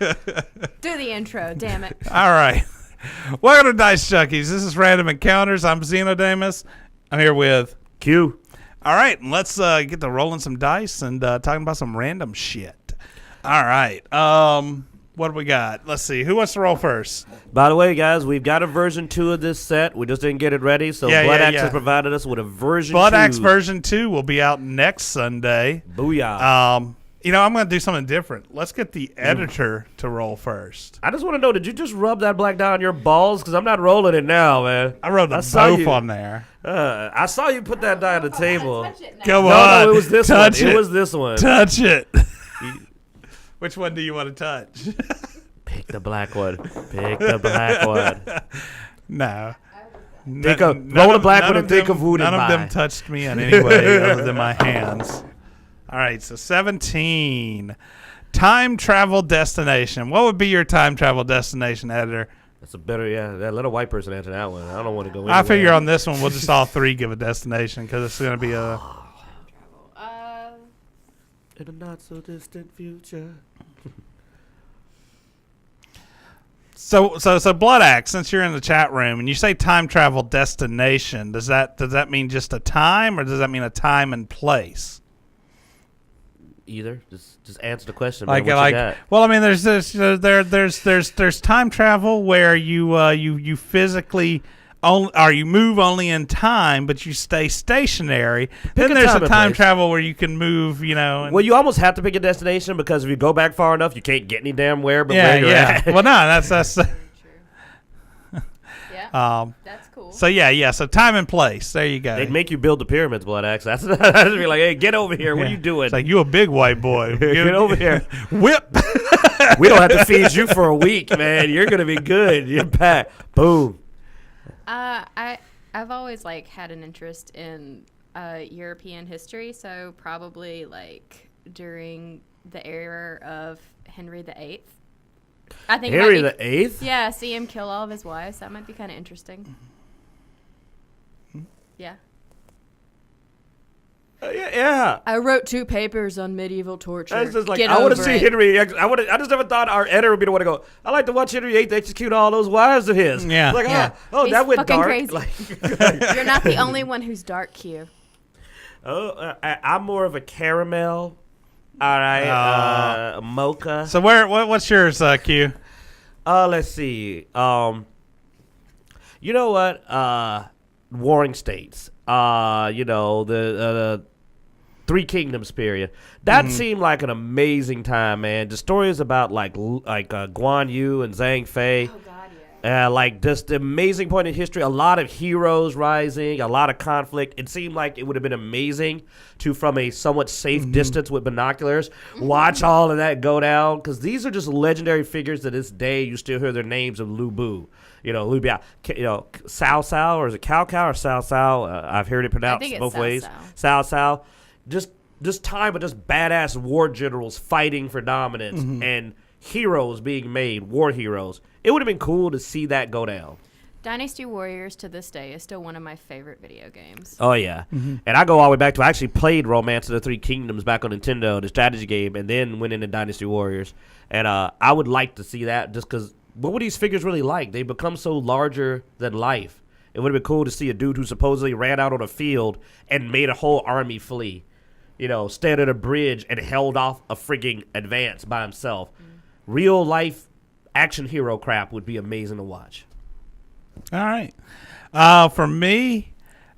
Do the intro, damn it. All right. Welcome to Dice Junkies. This is Random Encounters. I'm Xenodamus. I'm here with Q. All right, and let's get to rolling some dice and talking about some random shit. All right. What do we got? Let's see. Who wants to roll first? By the way, guys, we've got a version 2 of this set. We just didn't get it ready, so Blood Axe has provided us with a version 2. Blood Axe version 2 will be out next Sunday. Booyah. I'm going to do something different. Let's get the editor to roll first. I just want to know, did you just rub that black dye on your balls? Because I'm not rolling it now, man. I wrote them both on there. I saw you put that dye on the table. Come on. No, it was this one. It was this one. Touch it. Which one do you want to touch? Pick the black one. Pick the black one. No. Roll the black one and think of wood. None of them touched me in any way other than my hands. All right, so 17. Time travel destination. What would be your time travel destination, editor? That's a better, that little white person answer that one. I don't want to go anywhere. I figure on this one, we'll just all three give a destination because it's going to be a... in a not-so-distant future. So Blood Axe, since you're in the chat room and you say time travel destination, does that mean just a time or does that mean a time and place? Either. Just answer the question. Like, man. What you got? Well, I mean, there's time travel where you physically you move only in time, but you stay stationary. Then there's a time travel where you can move. Well, you almost have to pick a destination because if you go back far enough, you can't get any damn where. But where you're at. Well, no, that's. Yeah, that's cool. So so time and place. There you go. They'd make you build the pyramids, Blood Axe. That's be like, hey, get over here. What are you doing? It's like, you a big white boy. Get over here. Whip. We don't have to feed you for a week, man. You're gonna be good. You're back. Boom. I've always had an interest in European history, so probably during the era of Henry VIII. I think Henry VIII? Yeah, see him kill all of his wives. That might be kind of interesting. Yeah. Yeah. I wrote 2 papers on medieval torture. I want to see Henry. I just never thought our editor would be the one to go, I like to watch Henry VIII execute all those wives of his. Yeah. He's that went dark. Crazy. You're not the only one who's dark, Q. I'm more of a caramel. All right. Mocha. So what's yours, Q? Let's see. You know what? Warring States. The Three Kingdoms period. That seemed like an amazing time, man. The stories about Guan Yu and Zhang Fei. Oh God, yeah. Just the amazing point in history. A lot of heroes rising, a lot of conflict. It seemed like it would have been amazing to, from a somewhat safe distance with binoculars, watch all of that go down. Because these are just legendary figures to this day. You still hear their names of Lu Bu. Lu Biao. Cao Cao, or is it Cao Cao or Cao Cao? I've heard it pronounced both ways. Cao Cao. Just time of just badass war generals fighting for dominance and heroes being made, war heroes. It would have been cool to see that go down. Dynasty Warriors to this day is still one of my favorite video games. Oh, yeah. And I go all the way back to, I actually played Romance of the Three Kingdoms back on Nintendo, the strategy game, and then went into Dynasty Warriors. And I would like to see that just because what were these figures really like? They become so larger than life. It would have been cool to see a dude who supposedly ran out on a field and made a whole army flee. Stand at a bridge and held off a frigging advance by himself. Real life action hero crap would be amazing to watch. All right. For me,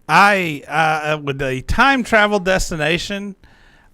with a time travel destination,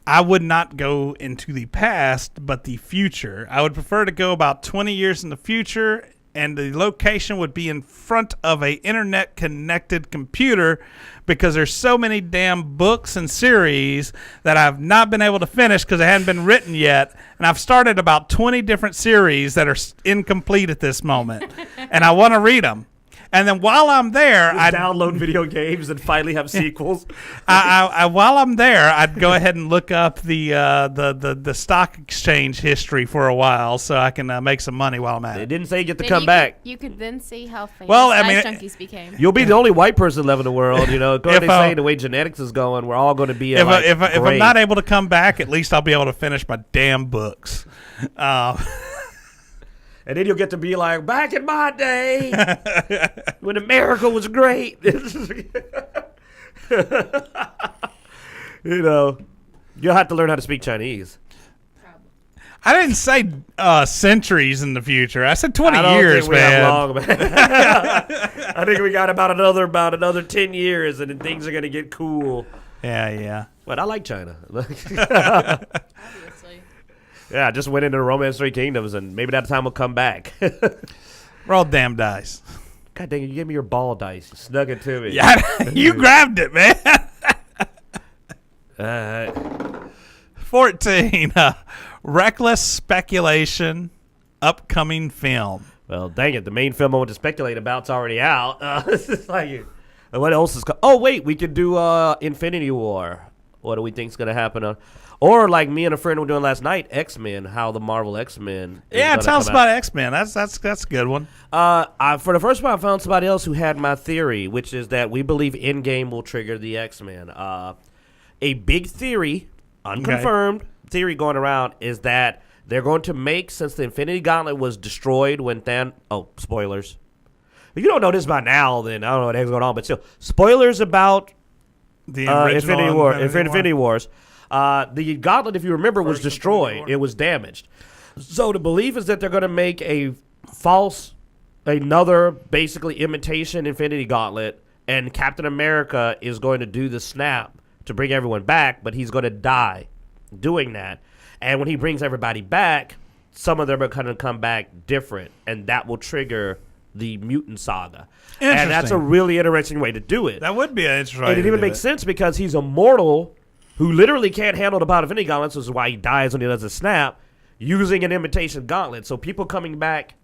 I would not go into the past, but the future. I would prefer to go about 20 years in the future, and the location would be in front of a internet-connected computer because there's so many damn books and series that I've not been able to finish because they hadn't been written yet. And I've started about 20 different series that are incomplete at this moment, and I want to read them. And then while I'm there, I'd download video games and finally have sequels. While I'm there, I'd go ahead and look up the stock exchange history for a while so I can make some money while I'm at it. They didn't say you get to come back. You could then see how famous Dice Junkies became. You'll be the only white person left in the world. They say the way genetics is going, we're all going to be. If I'm not able to come back, at least I'll be able to finish my damn books. And then you'll get to be like, back in my day, when America was great. You know, you'll have to learn how to speak Chinese. I didn't say centuries in the future. I said 20 I don't years, think we man. have long, man. I think we got about another 10 years, and then things are gonna get cool. Yeah. But I like China. Obviously. Yeah, I just went into the Romance Three Kingdoms, and maybe that time will come back. Roll damn dice. God dang it, you gave me your ball dice. You snuck it to me. Yeah, you grabbed it, man. 14. Reckless speculation. Upcoming film. Well, dang it, the main film I want to speculate about's already out. It's just like, what else is Oh, wait, we could do Infinity War. What do we think's going to happen? Or like me and a friend were doing last night, X-Men, how the Marvel X-Men. Yeah, tell us about X-Men. That's a good one. For the first one, I found somebody else who had my theory, which is that we believe Endgame will trigger the X-Men. A big theory, unconfirmed theory going around, is that they're going to make, since the Infinity Gauntlet was destroyed when spoilers. If you don't know this by now, then I don't know what the heck's going on, but still, spoilers about The Infinity Wars. The Gauntlet, if you remember, was destroyed. It was damaged. So the belief is that they're going to make another basically imitation Infinity Gauntlet, and Captain America is going to do the snap to bring everyone back, but he's going to die doing that. And when he brings everybody back, some of them are going to come back different, and that will trigger the mutant saga. And that's a really interesting way to do it. That would be an interesting way. And it even makes sense because he's a mortal who literally can't handle the power of Infinity Gauntlets, which is why he dies when he does a snap, using an imitation gauntlet. So people coming back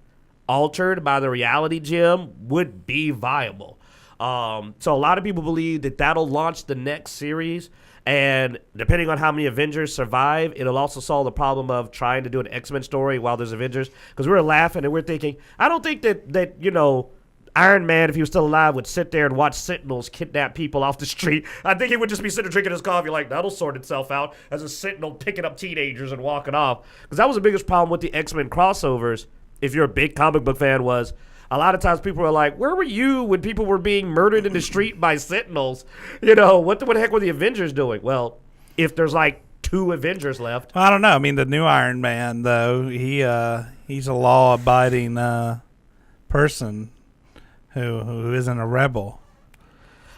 altered by the reality gem would be viable. So a lot of people believe that that'll launch the next series. And depending on how many Avengers survive, it'll also solve the problem of trying to do an X-Men story while there's Avengers. Because we were laughing and we're thinking, I don't think that Iron Man, if he was still alive, would sit there and watch Sentinels kidnap people off the street. I think he would just be sitting drinking his coffee like, that'll sort itself out, as a Sentinel picking up teenagers and walking off. Because that was the biggest problem with the X-Men crossovers, if you're a big comic book fan, was a lot of times people were like, where were you when people were being murdered in the street by Sentinels? What the heck were the Avengers doing? Well, if there's like 2 Avengers left. I don't know. I mean, the new Iron Man, though, he's a law-abiding person who isn't a rebel.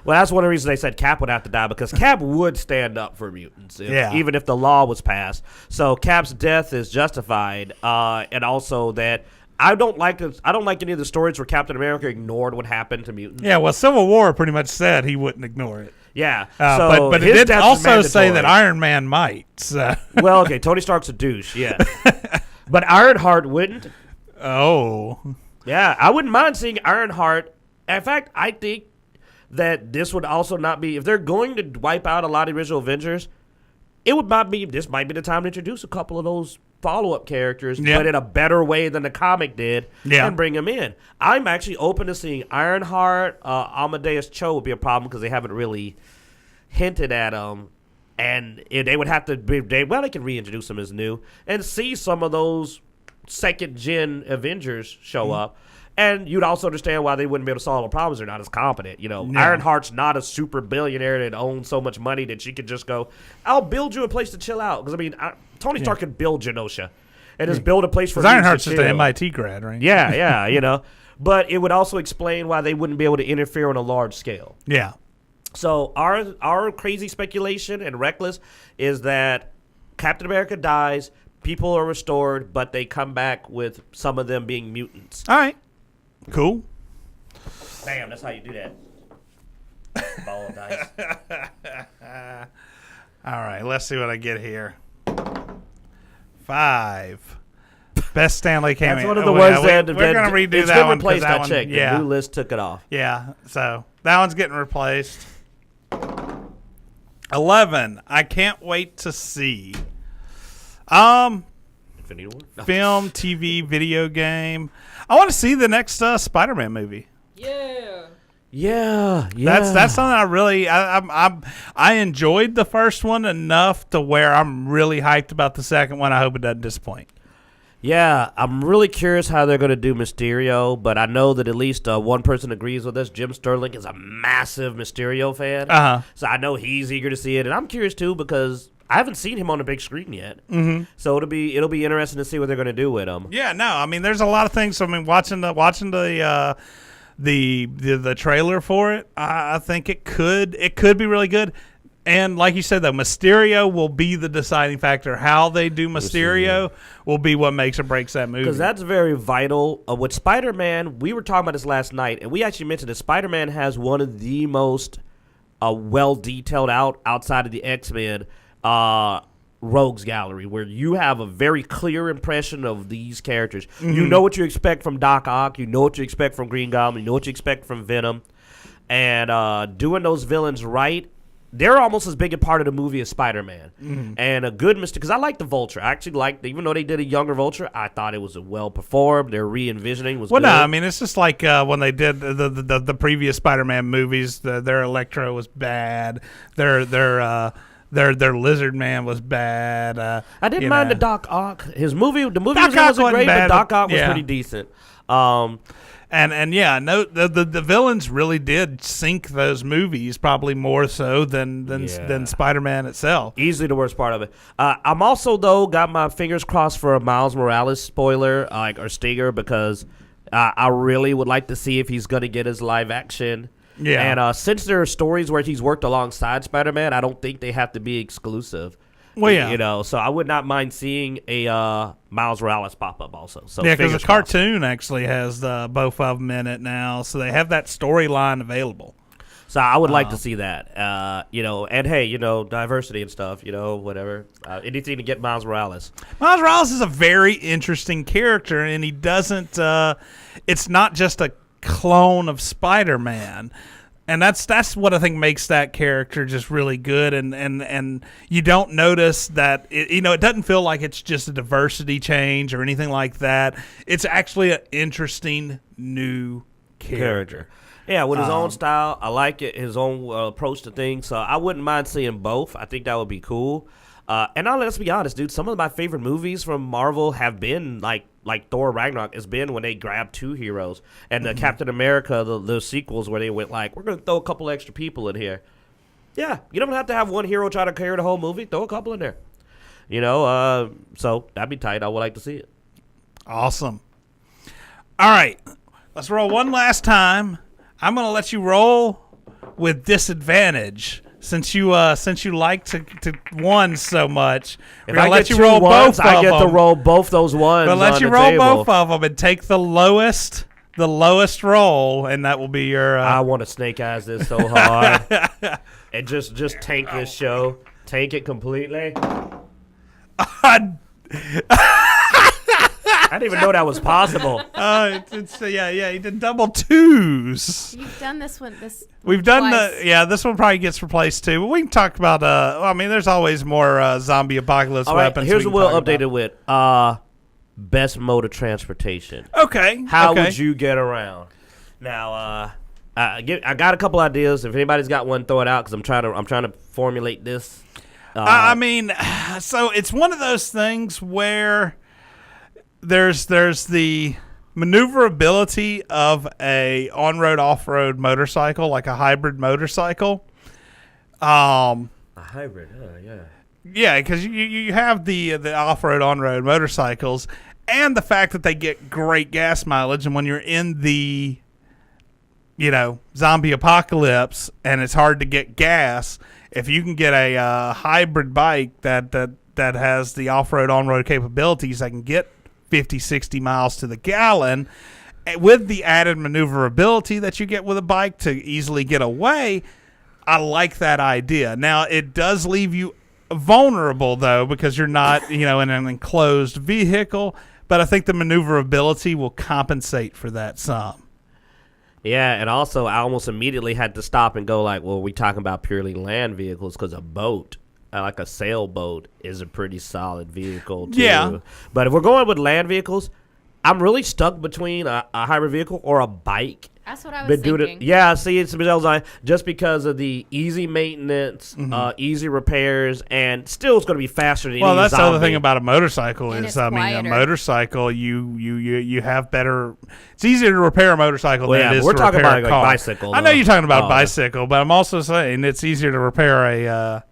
Well, that's one of the reasons they said Cap would have to die, because Cap would stand up for mutants, even if the law was passed. So Cap's death is justified, and also that I don't like any of the stories where Captain America ignored what happened to mutants. Yeah, well, Civil War pretty much said he wouldn't ignore it. Yeah, but it did also say that Iron Man might. So. Well, okay, Tony Stark's a douche, yeah, but Ironheart wouldn't. Oh. Yeah, I wouldn't mind seeing Ironheart. In fact, I think that this would also not be, if they're going to wipe out a lot of the original Avengers, this might be the time to introduce a couple of those follow-up characters, but in a better way than the comic did, and bring them in. I'm actually open to seeing Ironheart. Amadeus Cho would be a problem because they haven't really hinted at him. And they would have to they can reintroduce them as new and see some of those second-gen Avengers show up. And you'd also understand why they wouldn't be able to solve the problems. They're not as competent. Ironheart's not a super billionaire that owns so much money that she could just go, I'll build you a place to chill out. Because, Tony Stark could build Genosha and just build a place for Ironheart's just an MIT grad, right? Yeah. But it would also explain why they wouldn't be able to interfere on a large scale. Yeah. So our crazy speculation and reckless is that Captain America dies, people are restored, but they come back with some of them being mutants. All right. Cool. Bam, that's how you do that. Ball of dice. All right, let's see what I get here. 5. Best Stanley cameo. That's one of the ones that we're going to redo that one. It's been replaced, I checked. Yeah. The new list took it off. Yeah, so that one's getting replaced. 11. I can't wait to see. Infinity War? No. Film, TV, video game. I want to see the next Spider-Man movie. Yeah. That's something I really I enjoyed the first one enough to where I'm really hyped about the second one. I hope it doesn't disappoint. Yeah, I'm really curious how they're going to do Mysterio, but I know that at least one person agrees with us. Jim Sterling is a massive Mysterio fan. So I know he's eager to see it, and I'm curious too because I haven't seen him on the big screen yet. So it'll be interesting to see what they're going to do with him. Yeah, no, I mean, there's a lot of things. I mean, watching the trailer for it, I think it could be really good. And like you said, though, Mysterio will be the deciding factor. How they do Mysterio will be what makes or breaks that movie. Because that's very vital. With Spider-Man, we were talking about this last night, and we actually mentioned that Spider-Man has one of the most well-detailed outside of the X-Men rogues gallery, where you have a very clear impression of these characters. You know what you expect from Doc Ock. You know what you expect from Green Goblin. You know what you expect from Venom. And doing those villains right, they're almost as big a part of the movie as Spider-Man. And a good mistake, because I like the Vulture. I actually liked, even though they did a younger Vulture, I thought it was well performed. Their re-envisioning was good. No, I mean, it's just like when they did the previous Spider-Man movies, their Electro was bad. Their Lizard Man was bad. I didn't mind the Doc Ock. The movie wasn't great, but Doc Ock was pretty decent. And yeah, no, the villains really did sink those movies probably more so than Spider-Man itself. Easily the worst part of it. I'm also though got my fingers crossed for a Miles Morales spoiler, or stinger, because I really would like to see if he's gonna get his live action. Yeah, and since there are stories where he's worked alongside Spider-Man, I don't think they have to be exclusive. Well, yeah. So I would not mind seeing a Miles Morales pop up also. So yeah, because the cartoon actually has both of them in it now, so they have that storyline available. So I would like to see that, and hey, diversity and stuff, whatever. Anything to get Miles Morales. Miles Morales is a very interesting character, and he doesn't. It's not just a clone of Spider-Man. And that's what I think makes that character just really good, and you don't notice that it doesn't feel like it's just a diversity change or anything like that. It's actually an interesting new character. Yeah, with his own style, I like it. His own approach to things, so I wouldn't mind seeing both. I think that would be cool. And now let's be honest, dude. Some of my favorite movies from Marvel have been like Thor Ragnarok has been when they grabbed two heroes, and the Captain America, the sequels where they went like, we're going to throw a couple extra people in here. Yeah, you don't have to have one hero try to carry the whole movie. Throw a couple in there. So that'd be tight. I would like to see it. Awesome. All right, let's roll one last time. I'm going to let you roll with disadvantage. Since you like to one so much, if I let you roll both, I get to roll both those ones. But let you roll both of them and take the lowest roll, and that will be your. I want to snake eyes this so hard, and just tank this show, tank it completely. I didn't even know that was possible. He did double twos. You've done this one. We've done this one probably gets replaced too. But we can talk about. There's always more zombie apocalypse weapons. Here's what we'll update it with. Best mode of transportation. Okay. How would you get around? Now, I got a couple ideas. If anybody's got one, throw it out because I'm trying to formulate this. So it's one of those things where. There's the maneuverability of a on-road, off-road motorcycle, like a hybrid motorcycle. A hybrid, yeah. Yeah, because you have the off-road, on-road motorcycles, and the fact that they get great gas mileage, and when you're in the zombie apocalypse and it's hard to get gas, if you can get a hybrid bike that has the off-road, on-road capabilities, that can get 50, 60 miles to the gallon, with the added maneuverability that you get with a bike to easily get away, I like that idea. Now, it does leave you vulnerable, though, because you're not, in an enclosed vehicle, but I think the maneuverability will compensate for that some. Yeah, and also I almost immediately had to stop and go like, well, we talking about purely land vehicles because a boat, like a sailboat, is a pretty solid vehicle too. Yeah. But if we're going with land vehicles, I'm really stuck between a hybrid vehicle or a bike. That's what I was thinking. Yeah, see, it's just because of the easy maintenance, easy repairs, and still it's going to be faster than Well, any that's the zombie. other thing about a motorcycle And is, it's I mean, quieter. a motorcycle, you have better. It's easier to repair a motorcycle Well, than yeah, it is we're to talking repair about a car. bicycle. I know though. you're talking about Oh, bicycle, but I'm also saying it's easier to repair a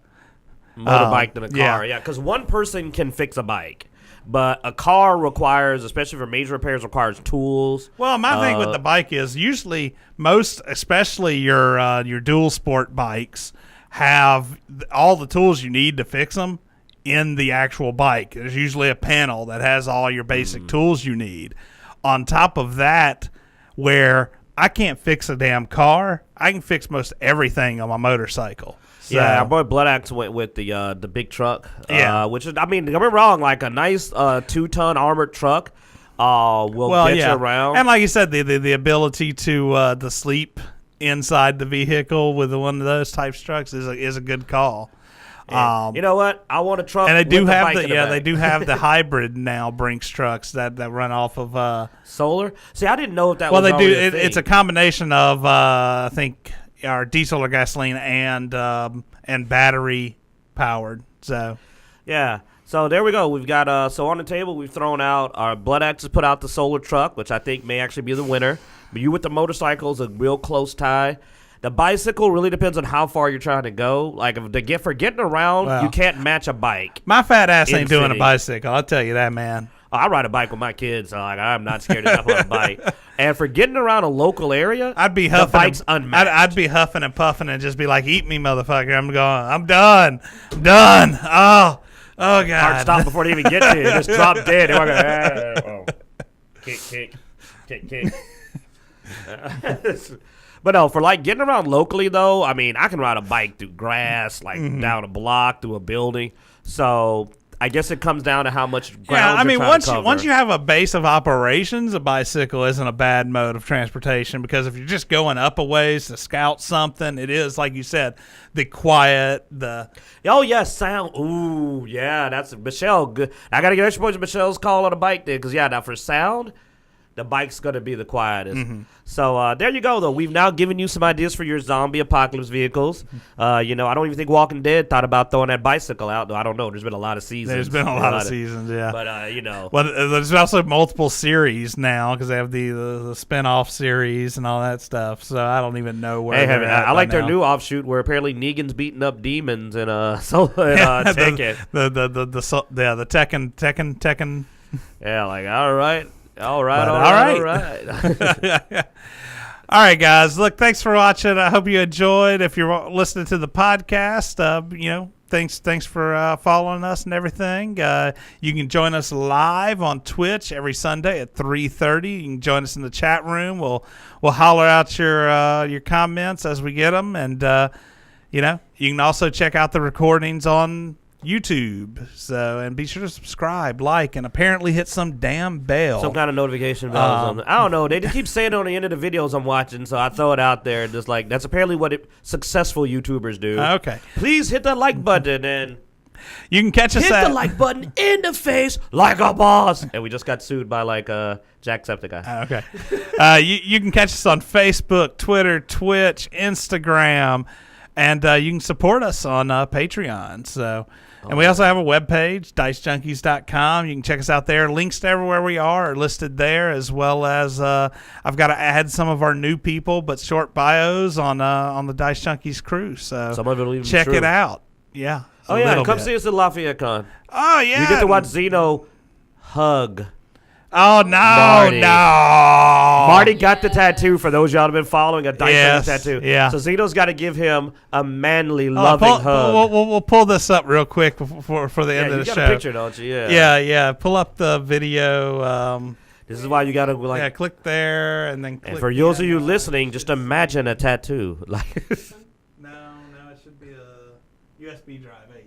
motorbike than a yeah. car. Yeah, because one person can fix a bike, but a car requires, especially for major repairs, requires tools. Well, my thing with the bike is usually especially your dual sport bikes, have all the tools you need to fix them in the actual bike. There's usually a panel that has all your basic tools you need. On top of that, where I can't fix a damn car, I can fix most everything on my motorcycle. So, Yeah, our boy Blood Axe went with the big truck. Yeah. Which is, I mean, don't get me wrong, like a nice 2-ton armored truck will get you around. And like you said, the ability to sleep inside the vehicle with one of those type trucks is a good call. You know what? I want a truck. And they do with a have bike in the back. they do have the hybrid now Brinks trucks that run off of solar. See, I didn't know if that. well, was they do. already a thing. It's a combination of I think our diesel or gasoline and battery powered. So Yeah. So there we go. We've got so on the table we've thrown out our Blood Axe has put out the solar truck, which I think may actually be the winner. But you with the motorcycle is a real close tie. The bicycle really depends on how far you're trying to go. Like for getting around, Well, you can't match a bike. my fat ass In ain't doing a city. bicycle. I'll tell you that, man. I ride a bike with my kids, so like I'm not scared enough on a bike. And for getting around a local area, I'd be the huffing. bike's unmatched. I'd be huffing and puffing and just be like, "Eat me, motherfucker! I'm going. I'm done. I'm done. Oh god." Hard stop before they even get to you. Just drop dead. They're like, oh. Kick. But no, for like getting around locally though, I mean, I can ride a bike through grass, like down a block, through a building. So I guess it comes down to how much ground. Yeah, I you're mean, trying to cover. once you have a base of operations, a bicycle isn't a bad mode of transportation because if you're just going up a ways to scout something, it is like you said, the quiet, the Oh yeah, sound. Ooh, yeah, that's Michelle. Good. I gotta give extra points to Michelle's call on a bike there, because yeah, now for sound, the bike's gonna be the quietest. So there you go. Though we've now given you some ideas for your zombie apocalypse vehicles. I don't even think Walking Dead thought about throwing that bicycle out. Though I don't know. There's been a lot of seasons. there's been a lot of seasons, yeah. But Well, there's also multiple series now because they have the spin-off series and all that stuff. So I don't even know where. Hey, they're at I like by their now. new offshoot where apparently Negan's beating up demons and Tekken. the Tekken. Yeah, like all right. All right. All right, guys. Look, thanks for watching. I hope you enjoyed. If you're listening to the podcast, thanks for following us and everything. You can join us live on Twitch every Sunday at 3:30. You can join us in the chat room. We'll holler out your comments as we get them, and you can also check out the recordings on YouTube. And be sure to subscribe, like, and apparently hit some damn bell. Some kind of notification bells. I don't know. They just keep saying it on the end of the videos I'm watching, so I throw it out there. Just like that's apparently what successful YouTubers do. Okay. Please hit that like button and You can catch us hit at the like button in the face like a boss. And we just got sued by Jacksepticeye. Okay. You can catch us on Facebook, Twitter, Twitch, Instagram, and you can support us on Patreon. So, and we also have a webpage, Dicejunkies.com. You can check us out there. Links to everywhere we are listed there, as well as I've got to add some of our new people, but short bios on the Dice Junkies crew. So Some of it will even be check true. it out. Yeah. Oh a yeah, little come bit. see us at Lafayette Con. Oh yeah. You get to watch Zeno hug. Oh no, Marty. no. Marty got the tattoo for those y'all have been following a Dice Yes, tattoo. yeah. So Zeno's got to give him a manly, loving hug. We'll pull this up real quick for the end of you the got show. a picture, don't you? Yeah. Yeah. Pull up the video. This is why you got to Click there and then. Click And for those of you listening, just imagine a tattoo. Like No, it should be a USB drive H.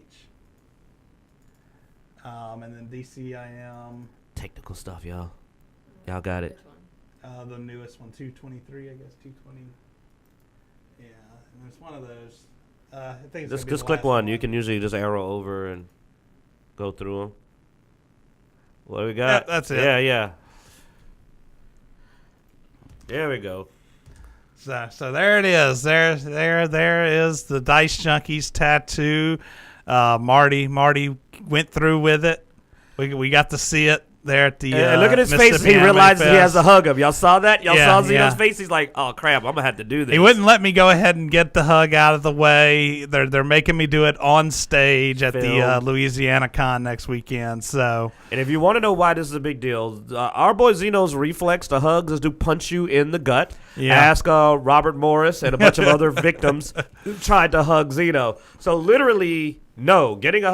And then DCIM. technical stuff, y'all. Y'all got it. The newest one, 223, I guess 220. Yeah, and it's one of those. I think it's Just click one. You can usually just arrow over and go through them. What do we got? Yeah, that's it. Yeah. There we go. So there it is. There is the Dicejunkies tattoo. Marty went through with it. We got to see it there at the. And look at his face. He realizes he has to hug him. Y'all saw that? Y'all saw Zeno's face? He's like, oh, crap, I'm going to have to do this. He wouldn't let me go ahead and get the hug out of the way. They're making me do it on stage at the Louisiana Con next weekend. So, and if you want to know why this is a big deal, our boy Zeno's reflex to hugs is to punch you in the gut. Yeah. Ask Robert Morris and a bunch of other victims who tried to hug Zeno. So literally... No, getting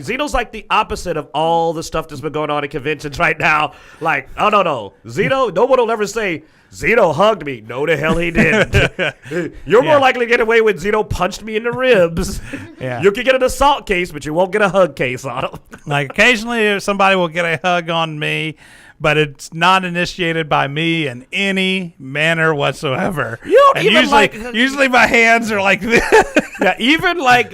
Zeno's like the opposite of all the stuff that's been going on at conventions right now. Like, oh, no. Zeno, no one will ever say, Zeno hugged me. No, the hell he didn't. You're more likely to get away with Zeno punched me in the ribs. Yeah. You can get an assault case, but you won't get a hug case on him. Like, occasionally somebody will get a hug on me, but it's not initiated by me in any manner whatsoever. You don't even usually my hands are like this. Yeah, even like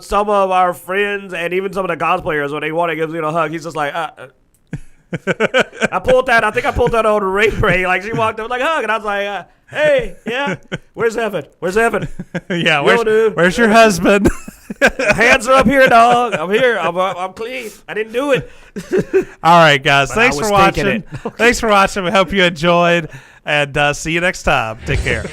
some of our friends and even some of the cosplayers, when they want to give Zeno a hug, he's just like, I think I pulled that on Ray. Like, she walked up like, hug. And I was like, hey, yeah, where's Evan? Yeah, where's your husband? Hands are up here, dog. I'm here. I'm clean. I didn't do it. All right, guys. Thanks for watching. Thanks for watching. We hope you enjoyed. And see you next time. Take care.